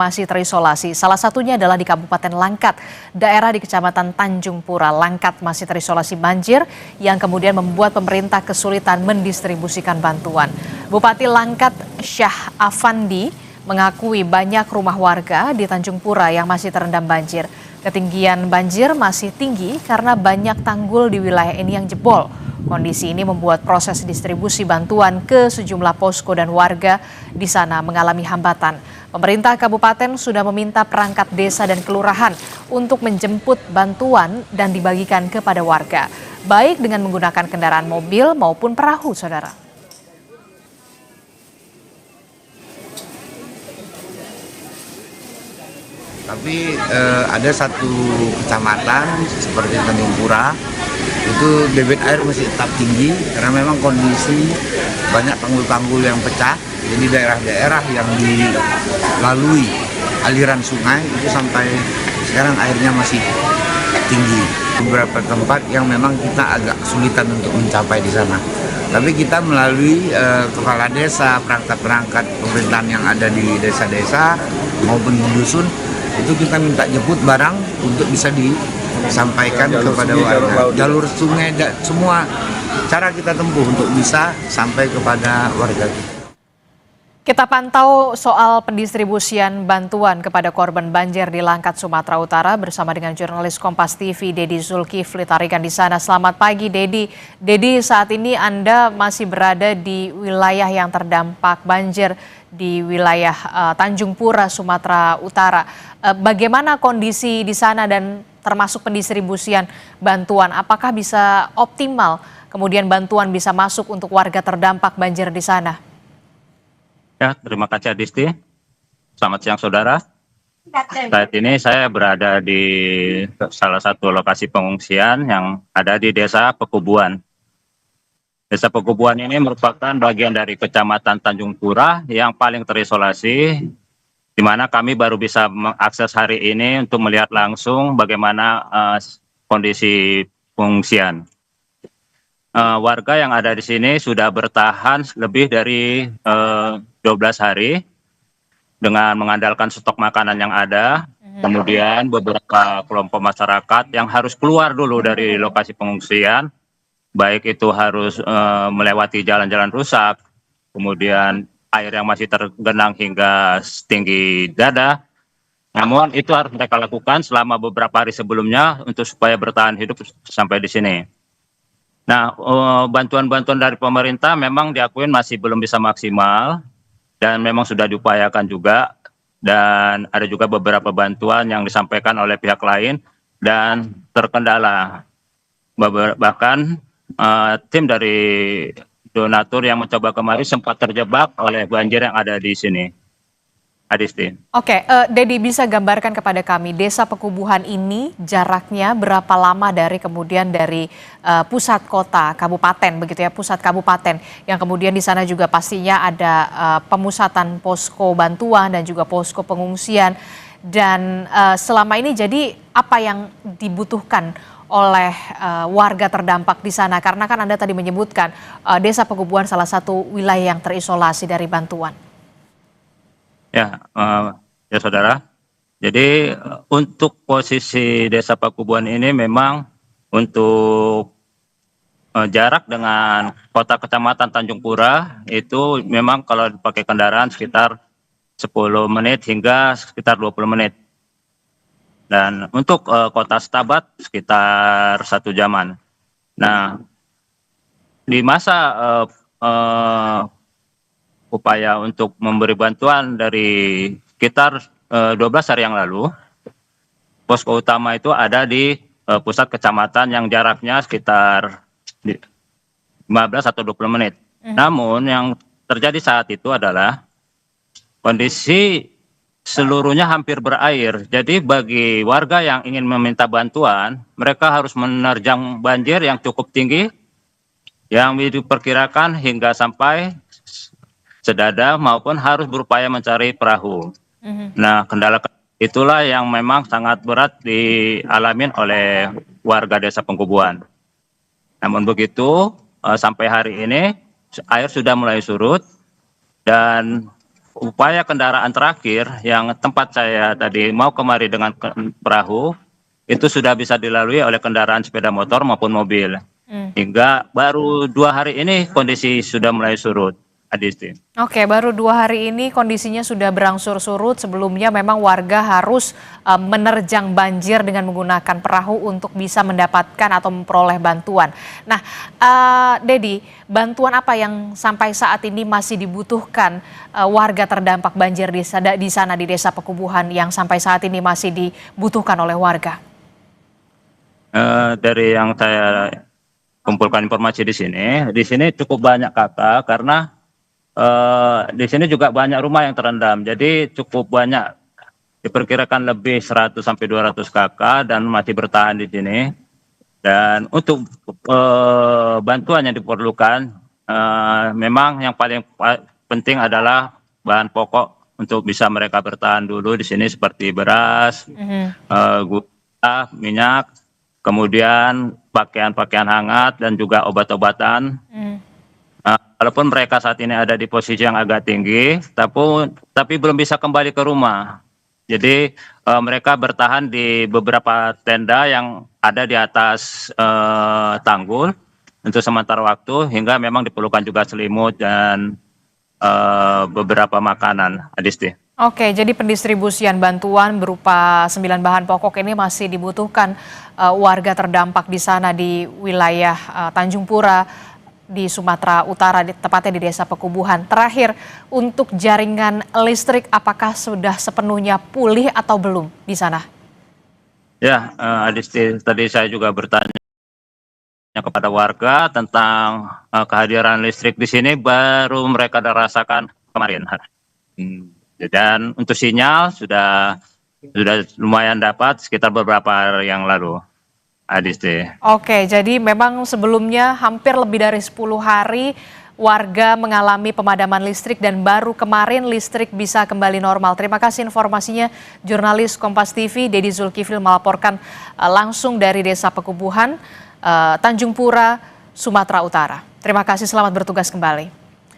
masih terisolasi. Salah satunya adalah di Kabupaten Langkat, daerah di Kecamatan Tanjung Pura. Langkat masih terisolasi banjir yang kemudian membuat pemerintah kesulitan mendistribusikan bantuan. Bupati Langkat Syah Afandi mengakui banyak rumah warga di Tanjung Pura yang masih terendam banjir. Ketinggian banjir masih tinggi karena banyak tanggul di wilayah ini yang jebol. Kondisi ini membuat proses distribusi bantuan ke sejumlah posko dan warga di sana mengalami hambatan. Pemerintah kabupaten sudah meminta perangkat desa dan kelurahan untuk menjemput bantuan dan dibagikan kepada warga, baik dengan menggunakan kendaraan mobil maupun perahu, saudara. Tapi ada satu kecamatan seperti Tanjung Pura, itu debit air masih tetap tinggi karena memang kondisi banyak tanggul-tanggul yang pecah. Jadi daerah-daerah yang dilalui aliran sungai itu sampai sekarang airnya masih tinggi. Beberapa tempat yang memang kita agak kesulitan untuk mencapai di sana. Tapi kita melalui kepala desa, perangkat-perangkat pemerintahan yang ada di desa-desa maupun di dusun, itu kita minta jemput barang untuk bisa disampaikan kepada warga. Jalur sungai, semua cara kita tempuh untuk bisa sampai kepada warga kita. Kita pantau soal pendistribusian bantuan kepada korban banjir di Langkat, Sumatera Utara bersama dengan jurnalis Kompas TV Dedi Zulkifli Tarigan di sana. Selamat pagi, Dedi. Dedi, saat ini Anda masih berada di wilayah yang terdampak banjir di wilayah Tanjung Pura, Sumatera Utara. Bagaimana kondisi di sana dan termasuk pendistribusian bantuan? Apakah bisa optimal kemudian bantuan bisa masuk untuk warga terdampak banjir di sana? Ya, terima kasih Adisti. Selamat siang saudara. Saat ini saya berada di salah satu lokasi pengungsian yang ada di Desa Pekubuan. Desa Pekubuan ini merupakan bagian dari Kecamatan Tanjung Pura yang paling terisolasi, di mana kami baru bisa mengakses hari ini untuk melihat langsung bagaimana kondisi pengungsian. Warga yang ada di sini sudah bertahan lebih dari 12 hari dengan mengandalkan stok makanan yang ada. Kemudian beberapa kelompok masyarakat yang harus keluar dulu dari lokasi pengungsian, baik itu harus melewati jalan-jalan rusak, kemudian air yang masih tergenang hingga setinggi dada. Namun itu harus mereka lakukan selama beberapa hari sebelumnya untuk supaya bertahan hidup sampai di sini. Nah, bantuan-bantuan dari pemerintah memang diakui masih belum bisa maksimal dan memang sudah diupayakan juga, dan ada juga beberapa bantuan yang disampaikan oleh pihak lain dan terkendala. Bahkan tim dari donatur yang mencoba kemarin sempat terjebak oleh banjir yang ada di sini. Adisti. Oke, Dedi bisa gambarkan kepada kami Desa Pekubuhan ini jaraknya berapa lama dari pusat kota kabupaten begitu ya, pusat kabupaten yang kemudian di sana juga pastinya ada pemusatan posko bantuan dan juga posko pengungsian, dan selama ini jadi apa yang dibutuhkan oleh warga terdampak di sana, karena kan Anda tadi menyebutkan Desa Pekubuhan salah satu wilayah yang terisolasi dari bantuan. Ya, ya saudara. Jadi untuk posisi Desa Pekubuan ini memang untuk jarak dengan kota kecamatan Tanjung Pura itu memang kalau dipakai kendaraan sekitar 10 menit hingga sekitar 20 menit. Dan untuk kota Setabat sekitar 1 jaman. Nah, di masa upaya untuk memberi bantuan dari sekitar 12 hari yang lalu, posko utama itu ada di pusat kecamatan yang jaraknya sekitar 15 atau 20 menit. Namun yang terjadi saat itu adalah kondisi seluruhnya hampir berair. Jadi bagi warga yang ingin meminta bantuan, mereka harus menerjang banjir yang cukup tinggi, yang diperkirakan hingga sampai sedada maupun harus berupaya mencari perahu. Nah, kendala itulah yang memang sangat berat dialami oleh warga Desa Pekubuan. Namun begitu, sampai hari ini air sudah mulai surut dan upaya kendaraan terakhir yang tempat saya tadi mau kemari dengan perahu, itu sudah bisa dilalui oleh kendaraan sepeda motor maupun mobil. Hingga baru 2 hari ini kondisi sudah mulai surut, Adisti. Oke, baru 2 hari ini kondisinya sudah berangsur surut. Sebelumnya memang warga harus menerjang banjir dengan menggunakan perahu untuk bisa mendapatkan atau memperoleh bantuan. Nah, Dedi, bantuan apa yang sampai saat ini masih dibutuhkan warga terdampak banjir di sana di Desa Pekubuhan yang sampai saat ini masih dibutuhkan oleh warga? Dari yang saya kumpulkan informasi di sini cukup banyak kakak karena di sini juga banyak rumah yang terendam, jadi cukup banyak, diperkirakan lebih 100 sampai 200 kakak dan masih bertahan di sini. Dan untuk bantuan yang diperlukan, memang yang paling penting adalah bahan pokok untuk bisa mereka bertahan dulu di sini seperti beras, gula, minyak, kemudian pakaian-pakaian hangat dan juga obat-obatan. Walaupun mereka saat ini ada di posisi yang agak tinggi, tapi belum bisa kembali ke rumah. Jadi mereka bertahan di beberapa tenda yang ada di atas tanggul untuk sementara waktu, hingga memang diperlukan juga selimut dan beberapa makanan, Adisti. Oke, jadi pendistribusian bantuan berupa 9 bahan pokok ini masih dibutuhkan warga terdampak di sana di wilayah Tanjung Pura di Sumatera Utara, tepatnya di Desa Pekubuhan. Terakhir, untuk jaringan listrik apakah sudah sepenuhnya pulih atau belum di sana? Ya, Adisti, tadi saya juga bertanya kepada warga tentang kehadiran listrik di sini, baru mereka rasakan kemarin. Dan untuk sinyal sudah lumayan dapat sekitar beberapa hari yang lalu, Adisti. Oke, jadi memang sebelumnya hampir lebih dari 10 hari warga mengalami pemadaman listrik dan baru kemarin listrik bisa kembali normal. Terima kasih informasinya, jurnalis Kompas TV Dedi Zulkifli melaporkan langsung dari Desa Pekubuhan, Tanjung Pura, Sumatera Utara. Terima kasih, selamat bertugas kembali.